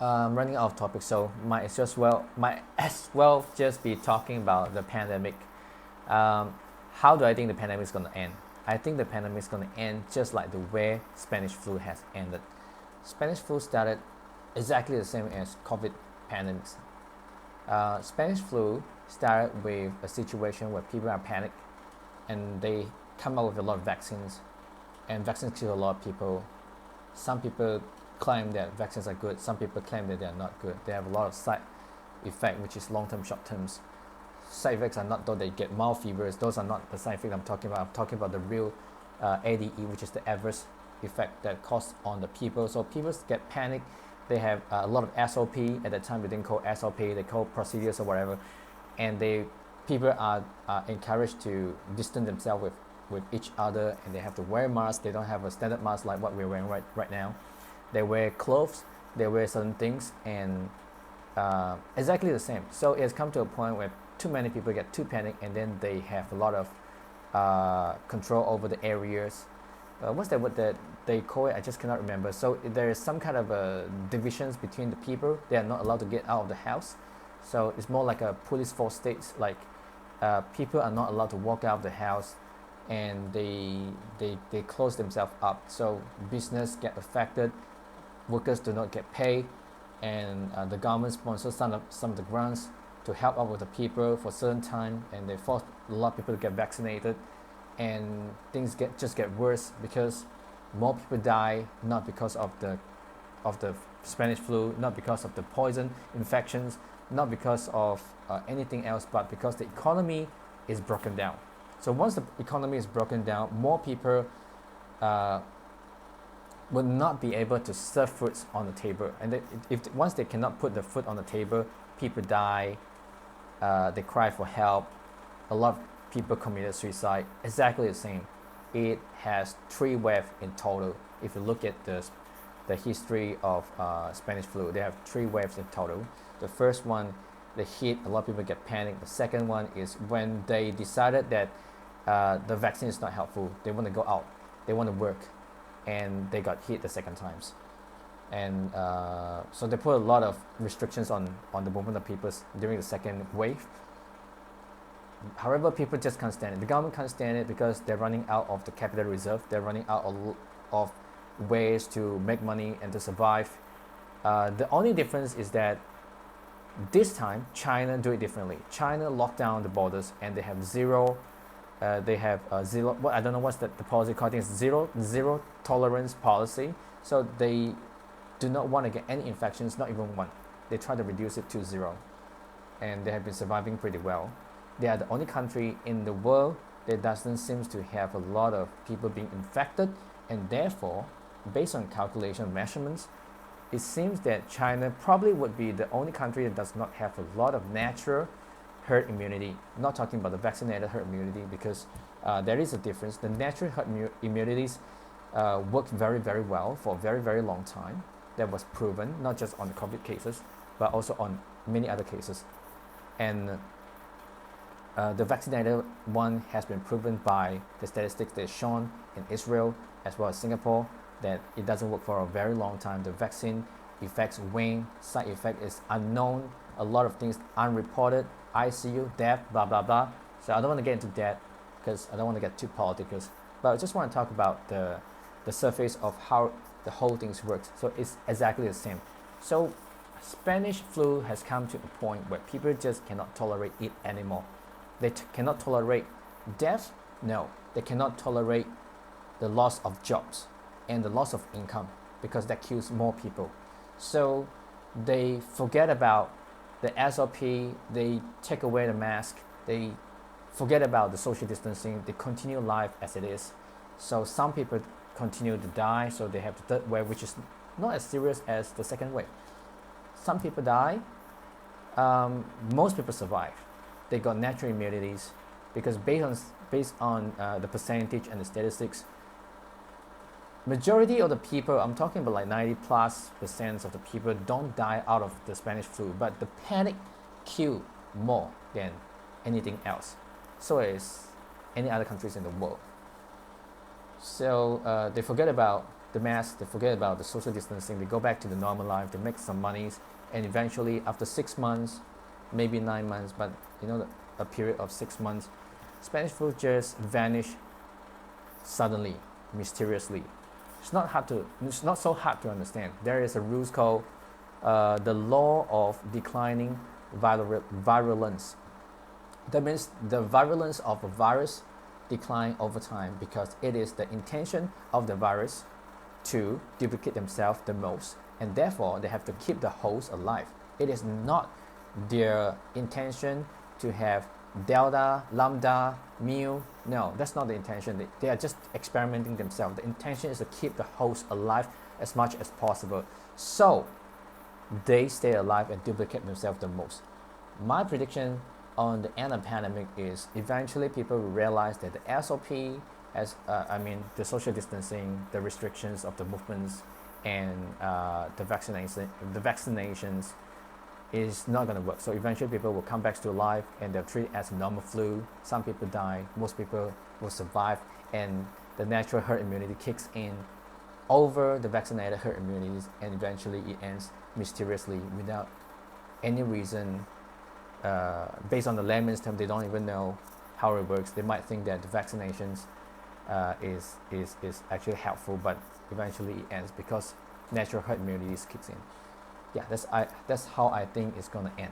Running out of topic, so might as well just be talking about the pandemic. Um, how do I think the pandemic is gonna end? I think the pandemic is gonna end just like the way Spanish flu has ended. Spanish flu started exactly the same as COVID pandemics. Spanish flu started with a situation where people are panicked and they come up with a lot of vaccines, and vaccines kill a lot of people. Some people claim that vaccines are good, some people claim that they are not good. They have a lot of side effect, which is long term, short terms. Side effects are not though they get mild fevers, those are not the side effects I'm talking about. I'm talking about the real ADE, which is the adverse effect that caused on the people. So people get panicked. They have a lot of SOP. At that time, they didn't call SOP, they call procedures or whatever, and people are encouraged to distance themselves with each other, and they have to wear masks. They don't have a standard mask like what we're wearing right now. They wear clothes, they wear certain things, and exactly the same. So it's come to a point where too many people get too panicked, and then they have a lot of control over the areas. What's that word that they call it? I just cannot remember. So there is some kind of divisions between the people. They are not allowed to get out of the house. So it's more like a police force states. Like people are not allowed to walk out of the house, and they close themselves up. So business get affected, workers do not get paid, and the government sponsors some of the grants to help out with the people for a certain time, and they force a lot of people to get vaccinated, and things just get worse because more people die, not because of the Spanish flu, not because of the poison infections, not because of anything else, but because the economy is broken down. So once the economy is broken down, more people uh, will not be able to serve foods on the table, and if once they cannot put the food on the table, people die. They cry for help. A lot of people committed suicide. Exactly the same. It has 3 waves in total. If you look at the history of Spanish flu, they have 3 waves in total. The first one, the heat, a lot of people get panicked. The second one is when they decided that the vaccine is not helpful. They want to go out, they want to work, and they got hit the second times. And so they put a lot of restrictions on the movement of people during the second wave. However, people just can't stand it. The government can't stand it because they're running out of the capital reserve. They're running out of ways to make money and to survive. The only difference is that this time China do it differently. China locked down the borders, and they have zero. They have zero. What I don't know what's the policy called. I think it's zero tolerance policy. So they do not want to get any infections, not even one. They try to reduce it to zero, and they have been surviving pretty well. They are the only country in the world that doesn't seem to have a lot of people being infected, and therefore, based on calculation measurements, it seems that China probably would be the only country that does not have a lot of natural herd immunity. I'm not talking about the vaccinated herd immunity, because there is a difference. The natural herd immunities work very, very well for a very, very long time. That was proven not just on the COVID cases, but also on many other cases. And the vaccinated one has been proven by the statistics that shown in Israel as well as Singapore that it doesn't work for a very long time. The vaccine effects wane, side effect is unknown, a lot of things unreported, ICU, death, blah, blah, blah. So I don't want to get into that because I don't want to get too political. But I just want to talk about the surface of how the whole thing works. So it's exactly the same. So Spanish flu has come to a point where people just cannot tolerate it anymore. They cannot tolerate death. No, they cannot tolerate the loss of jobs and the loss of income, because that kills more people. So they forget about the SOP, they take away the mask, they forget about the social distancing, they continue life as it is. So some people continue to die, so they have the third wave, which is not as serious as the second wave. Some people die, most people survive. They got natural immunities, because based on the percentage and the statistics, majority of the people, I'm talking about like 90+% of the people don't die out of the Spanish flu, but the panic killed more than anything else. So is any other countries in the world. So they forget about the mask, they forget about the social distancing, they go back to the normal life, they make some monies, and eventually after 6 months, maybe 9 months, but a period of 6 months, Spanish flu just vanish suddenly, mysteriously. It's not so hard to understand. There is a rules called the law of declining virulence. That means the virulence of a virus decline over time because it is the intention of the virus to duplicate themselves the most, and therefore they have to keep the host alive. It is not their intention to have delta, lambda, mu. No, that's not the intention. They are just experimenting themselves. The intention is to keep the host alive as much as possible, so they stay alive and duplicate themselves the most. My prediction on the end of the pandemic is eventually people will realize that the SOP, the social distancing, the restrictions of the movements, and the vaccinations is not going to work. So eventually people will come back to life and they'll treat it as a normal flu. Some people die, most people will survive, and the natural herd immunity kicks in over the vaccinated herd immunities, and eventually it ends mysteriously without any reason. Based on the layman's term, they don't even know how it works. They might think that the vaccinations is actually helpful, but eventually it ends because natural herd immunity kicks in. Yeah, that's how I think it's gonna end.